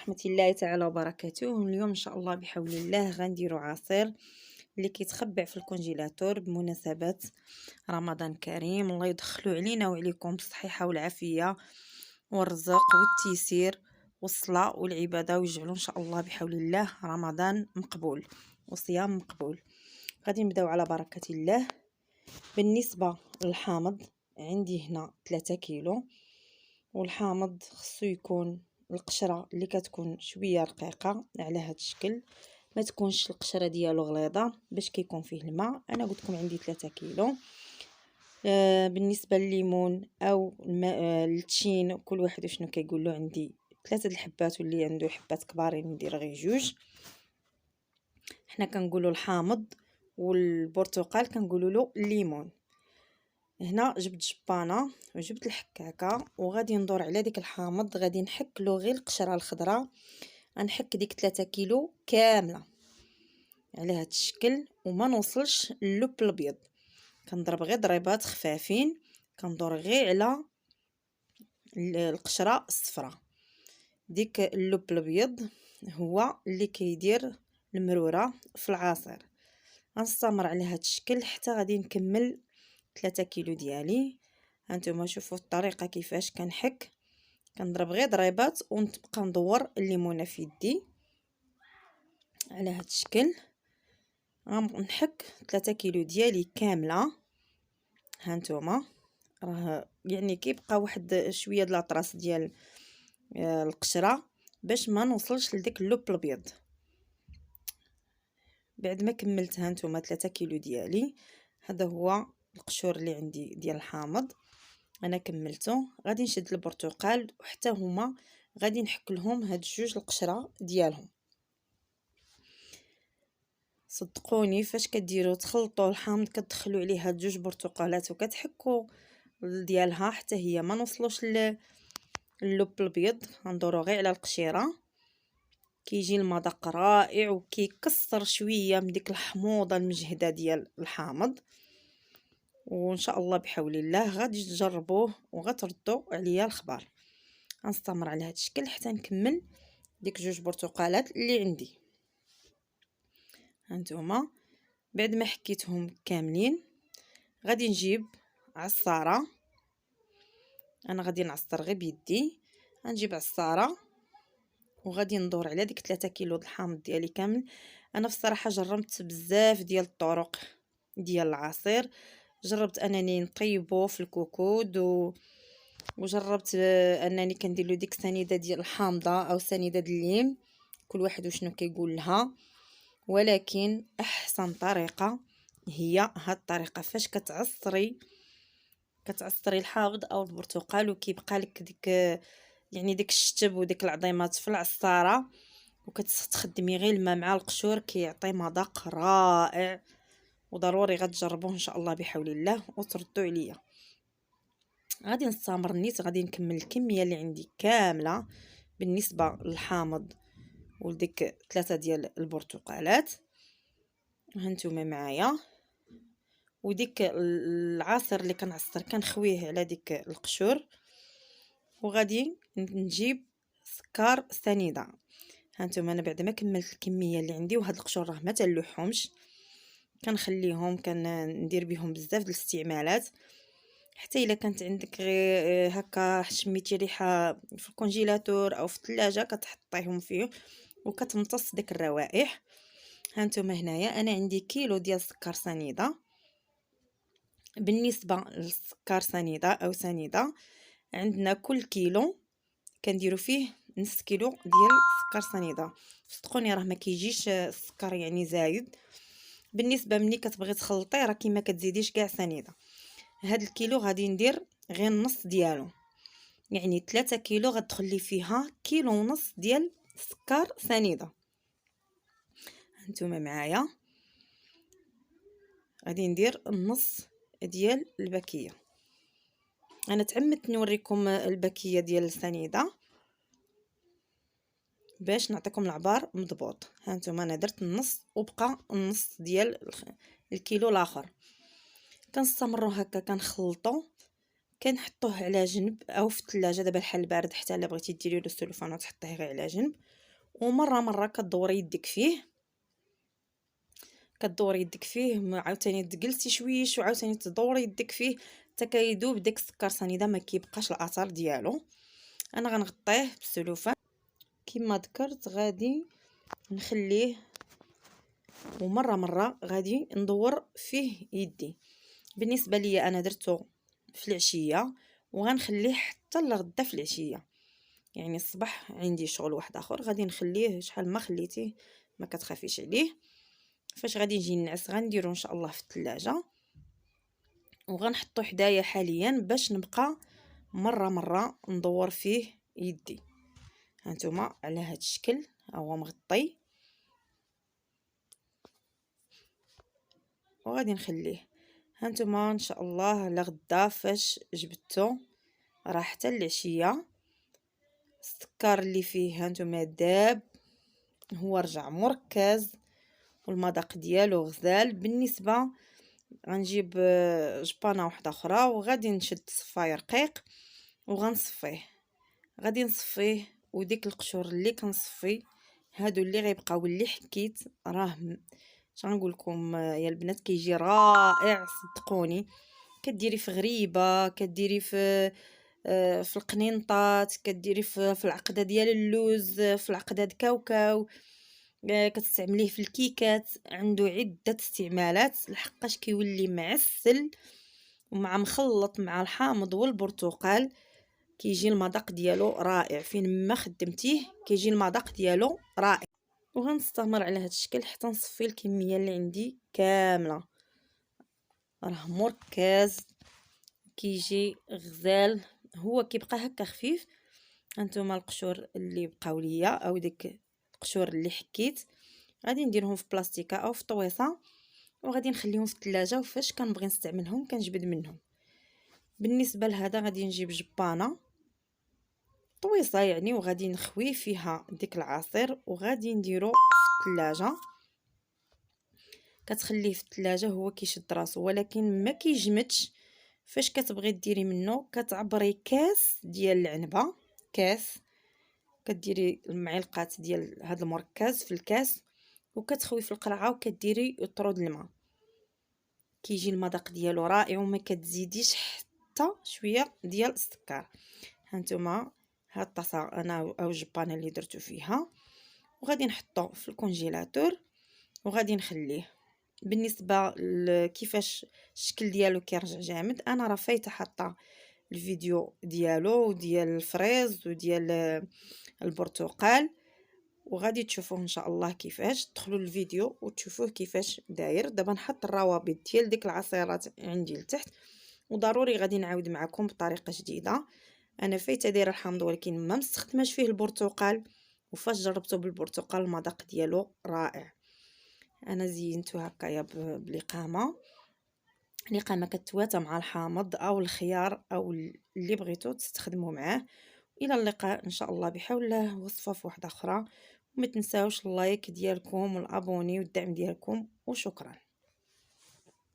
ورحمة الله تعالى وبركاته. اليوم ان شاء الله بحول الله غنديروا عصير اللي كيتخبع في الكونجيلاتور بمناسبة رمضان كريم. الله يدخلوا علينا وعليكم بالصحيحة والعافية والرزق والتيسير والصلاة والعبادة، ويجعلوا ان شاء الله بحول الله رمضان مقبول وصيام مقبول. غادي نبداو على بركة الله. بالنسبة للحامض عندي هنا 3 كيلو، والحامض خصو يكون القشره اللي كتكون شويه رقيقه على هذا الشكل، ما تكونش القشره ديالو غليظه باش كيكون فيه الماء. انا قلت لكم عندي 3 كيلو. بالنسبه لليمون او التشين كل واحد شنو كيقول له، عندي 3 الحبات واللي عنده حبات كبارين ندير غير 2. حنا كنقولوا الحامض، والبرتقال كنقولوا له الليمون. هنا جبت جبانه وجبت الحكاكه وغادي ندور على ديك الحامض، غادي نحك له غير القشره الخضراء. غنحك ديك 3 كيلو كامله على هذا الشكل وما نوصلش اللب الابيض، كنضرب غير ضربات خفافين، كندور غير على القشره الصفراء. ديك اللب الابيض هو اللي كيدير المروره في العصير. غنستمر على هذا الشكل حتى غادي نكمل 3 كيلو ديالي. هانتوما شوفوا الطريقه كيفاش كنحك، كنضرب غير ضريبات ونبقى ندور الليمونه في يدي على هذا الشكل. غنحك 3 كيلو ديالي كامله. هانتوما راه يعني كيبقى واحد شويه د الاطراس ديال القشره باش ما نوصلش لديك اللب الابيض. بعد ما كملت هانتوما 3 كيلو ديالي، هذا هو القشور اللي عندي ديال الحامض انا كملته. غادي نشد البرتقال وحتى هما غادي نحك لهم هاد 2 القشره ديالهم. صدقوني فاش كديروا تخلطوا الحامض كتدخلوا عليه هاد 2 برتقالات وكتحكوا ديالها حتى هي ما نوصلوش اللب الابيض، غندوروا غير على القشيره. كيجي المذاق رائع وكيكسر شويه من ديك الحموضه المجهده ديال الحامض. وان شاء الله بحول الله غادي تجربوه وغتردوا عليا الخبر. غنستمر على هذا الشكل حتى نكمل ديك 2 برتقالات اللي عندي. هانتوما بعد ما حكيتهم كاملين غادي نجيب عصاره. انا غادي نعصر غير بيدي. غنجيب عصاره وغادي ندور على ديك 3 كيلو د الحامض ديالي كامل. انا بصراحه جربت بزاف ديال الطرق ديال العصير، جربت انني نطيبو في الكوكود وجربت انني كندير له ديك سنيده ديال الحامضه او سنيده الليم، كل واحد وشنو كيقول لها. ولكن احسن طريقه هي هاد الطريقه، فاش كتعصري الحامض او البرتقال وكيبقى لك ديك يعني ديك الشتب وديك العظيمات في العصاره، وكتخدمي غير الماء مع القشور، كيعطي مذاق رائع. وضروري غتجربوه ان شاء الله بحول الله وتردوا عليا. غادي نستمر نيت، غادي نكمل الكميه اللي عندي كامله بالنسبه للحامض وديك 3 ديال البرتقالات. هانتوما معايا. وديك العصير اللي كنعصر كنخويه على ديك القشور. وغادي نجيب سكر سنيده. هانتوما انا بعد ما كملت الكميه اللي عندي، وهاد القشور راه ما تلوحهمش، كنخليهم كندير بهم بزاف د الاستعمالات. حتى الا كانت عندك غير هكا شميتي ريحه في الكونجيلاتور او في الثلاجه كتحطيهم فيه وكتمتص داك الروائح. هانتوما هنايا انا عندي كيلو ديال السكر سنيده. بالنسبه للسكر سنيده او سنيده، عندنا كل كيلو كنديروا فيه نص كيلو ديال السكر سنيده. صدقوني راه ما كيجيش السكر يعني زايد. بالنسبه ملي كتبغي تخلطي راه كيما كتزيديش كاع سنيده. هاد الكيلو غادي ندير غير النص ديالو، يعني 3 كيلو غتدخل لي فيها كيلو ونص ديال السكر سنيده. هانتوما معايا. غادي ندير النص ديال الباكيه. انا تعمدت نوريكم الباكيه ديال السنيده باش نعطيكم العبار مضبوط. هانتوما انا درت النص وبقى النص ديال الكيلو الاخر. كنستمروا هكا كنخلطوا، كنحطوه على جنب او في الثلاجه دابا الحال بارد، حتى الا بغيتي ديري له السلوفان وتحطيه غير على جنب. ومره كدوري يدك فيه، كدوري يدك فيه عاوتاني تجلسي شويش وعاوتاني تدوري يدك فيه حتى كيذوب داك السكر سنيده ما كيبقاش الاثار ديالو. انا غنغطيه بالسلوفان كما ذكرت، غادي نخليه ومره غادي ندور فيه يدي. بالنسبه لي انا درته في العشيه وغنخليه حتى لغدا في العشيه، يعني الصباح عندي شغل واحد اخر غادي نخليه شحال ما خليتيه ما كتخافيش عليه. فاش غادي نجي نعس غنديرو ان شاء الله في الثلاجه وغنحطو حدايا حاليا باش نبقى مره ندور فيه يدي. هانتوما على هاد الشكل هو مغطي، وغادي نخليه. هانتوما ان شاء الله لغدا فاش جبدتو راه حتى العشيه السكر اللي فيه هانتوما داب، هو رجع مركز والمذاق ديالو غزال. بالنسبه غنجيب جبانه واحده اخرى وغادي نشد صفايه رقيق وغنصفيه، غادي نصفيه وديك القشور اللي كنصفي هادو اللي غيبقاو اللي حكيت راه شنقول لكم يا البنات كيجي رائع صدقوني. كديري في غريبه، كديري في القنينطات، كديري في العقده ديال اللوز، في العقده د كاوكاو، كتستعمليه في الكيكات، عنده عده استعمالات لحقاش كيولي معسل ومع مخلط مع الحامض والبرتقال كيجي المذاق ديالو رائع. فين ما خدمتيه كيجي المذاق ديالو رائع. وغنستمر على هذا الشكل حتى نصفي الكميه اللي عندي كامله، راه مركز كيجي غزال، هو كيبقى هكا خفيف. هانتوما القشور اللي بقاو ليا او ديك القشور اللي حكيت غادي نديرهم في بلاستيكه او في طويصه وغادي نخليهم في الثلاجه، وفاش كنبغي نستعملهم كنجبد منهم. بالنسبه لهذا غادي نجيب جبانه طويصه يعني وغادي نخوي فيها ديك العصير وغادي نديرو في الثلاجه. كتخليه في الثلاجه هو كيشد راسو ولكن ما كيجمدش. فاش كتبغي ديري منه كتعبري كاس ديال العنبه، كاس كديري المعلقات ديال هذا المركز في الكاس وكتخوي في القرعه وكديري طرود الماء، كيجي المذاق ديالو رائع وما كتزيديش حتى شويه ديال السكر. هانتوما هاد الطاسه انا او الجبانه اللي درتو فيها وغادي نحطو في الكونجيلاتور وغادي نخليه. بالنسبه لكيفاش الشكل ديالو كيرجع جامد انا راه فايته حاطه الفيديو ديالو وديال الفريز وديال البرتقال وغادي تشوفوه ان شاء الله كيفاش. تدخلوا للفيديو وتشوفوه كيفاش داير. دابا نحط الروابط ديال ديك العصيرات عندي لتحت وضروري غادي نعاود معكم بطريقه جديده. انا فايته دايره الحامض ولكن ما مستخدماش فيه البرتقال، وفاش جربته بالبرتقال المذاق ديالو رائع. انا زينته هكايا بالقامه، القامه كتواتى مع الحامض او الخيار او اللي بغيتو تستخدموا معاه. الى اللقاء ان شاء الله بحول الله وصفه في واحده اخرى. وما تنساوش اللايك ديالكم والابوني والدعم ديالكم وشكرا.